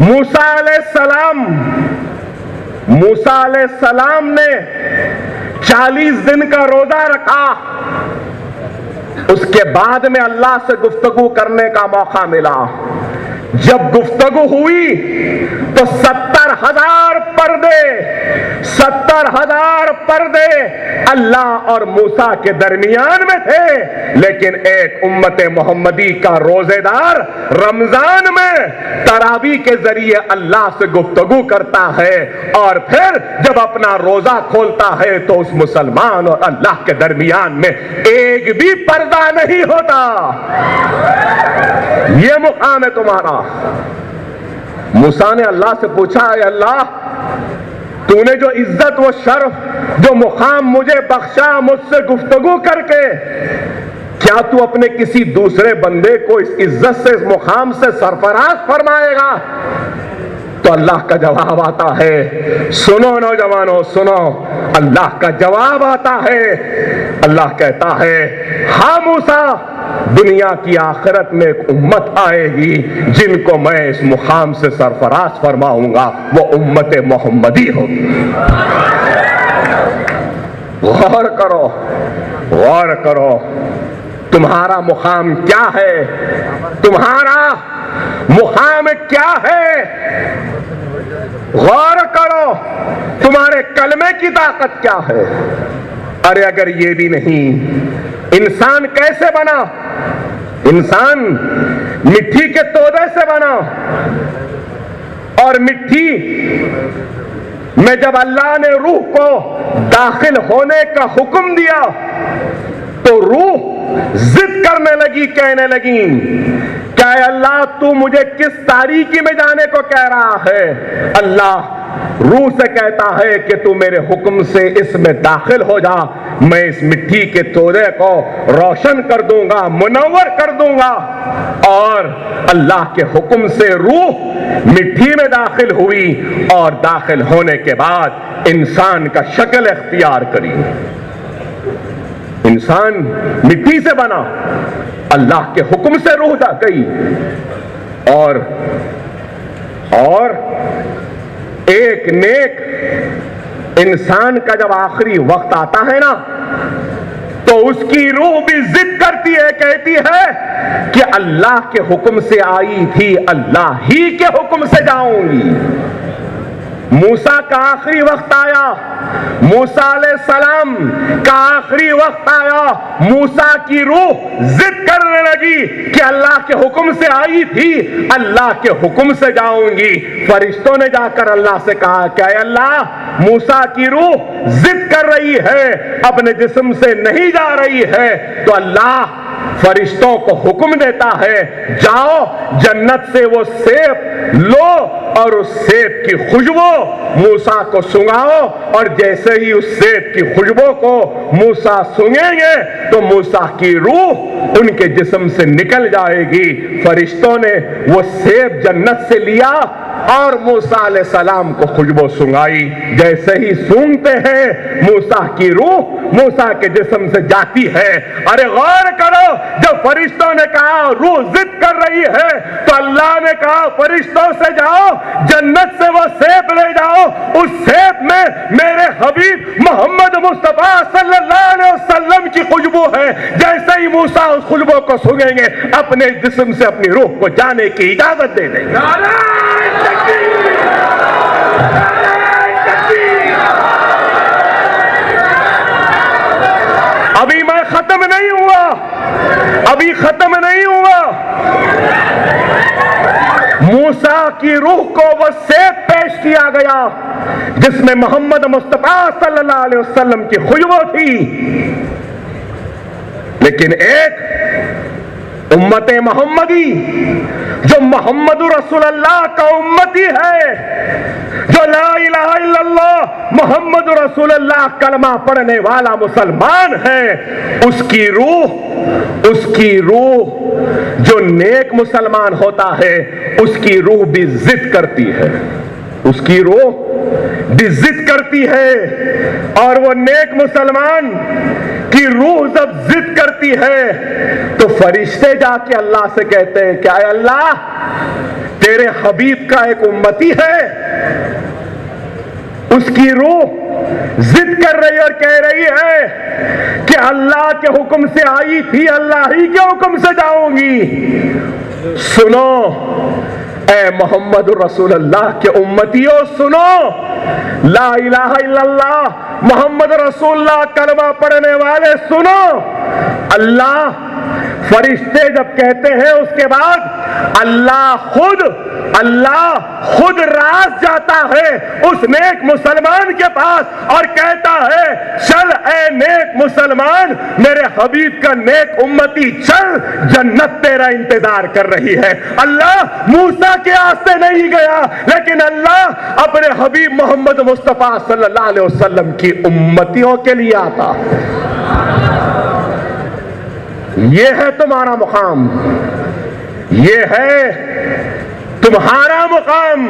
موسیٰ علیہ السلام نے 40 دن کا روزہ رکھا. اس کے بعد میں اللہ سے گفتگو کرنے کا موقع ملا. جب گفتگو ہوئی تو 70,000 پردے اللہ اور موسیٰ کے درمیان میں تھے. لیکن ایک امت محمدی کا روزے دار رمضان میں تراویح کے ذریعے اللہ سے گفتگو کرتا ہے اور پھر جب اپنا روزہ کھولتا ہے تو اس مسلمان اور اللہ کے درمیان میں ایک بھی پردہ نہیں ہوتا. یہ مقام ہے تمہارا. موسیٰ نے اللہ سے پوچھا، اے اللہ، تو نے جو عزت و شرف، جو مقام مجھے بخشا مجھ سے گفتگو کر کے، کیا تو اپنے کسی دوسرے بندے کو اس عزت سے، اس مقام سے سرفراز فرمائے گا؟ تو اللہ کا جواب آتا ہے. سنو نوجوانوں، سنو، اللہ کا جواب آتا ہے. اللہ کہتا ہے، ہاں موسیٰ، دنیا کی آخرت میں ایک امت آئے گی جن کو میں اس مقام سے سرفراز فرماؤں گا، وہ امت محمدی ہوگی. غور کرو تمہارا مقام کیا ہے؟ تمہارا مقام کیا ہے؟ غور کرو تمہارے کلمے کی طاقت کیا ہے؟ ارے اگر یہ بھی نہیں، انسان کیسے بنا؟ انسان مٹی کے تودے سے بنا، اور مٹی میں جب اللہ نے روح کو داخل ہونے کا حکم دیا تو روح ضد کرنے لگی، کہنے لگی، کیا اللہ تو مجھے کس تاریکی میں جانے کو کہہ رہا ہے؟ اللہ روح سے کہتا ہے کہ تو میرے حکم سے اس میں داخل ہو جا، میں اس مٹی کے تودے کو روشن کر دوں گا، منور کر دوں گا. اور اللہ کے حکم سے روح مٹی میں داخل ہوئی اور داخل ہونے کے بعد انسان کا شکل اختیار کری. انسان مٹی سے بنا، اللہ کے حکم سے روح گئی، اور ایک نیک انسان کا جب آخری وقت آتا ہے نا تو اس کی روح بھی ضد کرتی ہے، کہتی ہے کہ اللہ کے حکم سے آئی تھی، اللہ ہی کے حکم سے جاؤں گی. موسیٰ کا آخری وقت آیا، موسیٰ علیہ السلام کا آخری وقت آیا، موسیٰ کی روح ضد کرنے لگی کہ اللہ کے حکم سے آئی تھی، اللہ کے حکم سے جاؤں گی. فرشتوں نے جا کر اللہ سے کہا کہ اے اللہ، موسیٰ کی روح ضد کر رہی ہے، اپنے جسم سے نہیں جا رہی ہے. تو اللہ فرشتوں کو حکم دیتا ہے، جاؤ جنت سے وہ سیب لو اور اس سیب کی خوشبو موسیٰ کو سنگاؤ. اور جیسے ہی اس سیب کی خوشبو کو موسیٰ سنگیں گے تو موسیٰ کی روح ان کے جسم سے نکل جائے گی. فرشتوں نے وہ سیب جنت سے لیا اور موسیٰ علیہ السلام کو خوشبو سنگائی. جیسے ہی سونگتے ہیں موسیٰ کی روح موسیٰ کے جسم سے جاتی ہے. ارے غور کرو، جب فرشتوں نے کہا روح ضد کر رہی ہے تو اللہ نے کہا فرشتوں سے جاؤ جنت سے وہ سیب لے جاؤ، اس سیب میں میرے حبیب محمد مصطفیٰ صلی اللہ علیہ وسلم کی خوشبو ہے. جیسے ہی موسیٰ اس خوشبو کو سنگیں گے اپنے جسم سے اپنی روح کو جانے کی اجازت دے دیں گے. ابھی میں ختم نہیں ہوا. موسیٰ کی روح کو وہ سیب پیش کیا گیا جس میں محمد مصطفیٰ صلی اللہ علیہ وسلم کی خوشبو تھی. لیکن ایک امت محمدی جو محمد رسول اللہ کا امتی ہے، جو لا الہ الا اللہ محمد رسول اللہ کلمہ پڑھنے والا مسلمان ہے، اس کی روح جو نیک مسلمان ہوتا ہے اس کی روح بھی ضد کرتی ہے، اس کی روح بھی ضد کرتی ہے، اور وہ نیک مسلمان کی روح جب ضد کرتی ہے تو فرشتے جا کے اللہ سے کہتے ہیں کہ اے اللہ، تیرے حبیب کا ایک امتی ہے، اس کی روح ضد کر رہی اور کہہ رہی ہے کہ اللہ کے حکم سے آئی تھی، اللہ ہی کے حکم سے جاؤں گی۔ سنو اے محمد رسول اللہ کے امتیوں، سنو، لا الہ الا اللہ محمد رسول اللہ کلمہ پڑھنے والے سنو، اللہ فرشتے جب کہتے ہیں اس کے بعد اللہ خود راز جاتا ہے اس نیک مسلمان کے پاس اور کہتا ہے چل اے نیک مسلمان، میرے حبیب کا نیک امتی، چل، جنت تیرا انتظار کر رہی ہے۔ اللہ موسیٰ کے آستے نہیں گیا، لیکن اللہ اپنے حبیب محمد مصطفیٰ صلی اللہ علیہ وسلم کی امتیوں کے لیے آتا۔ یہ ہے تمہارا مقام، یہ ہے تمہارا مقام۔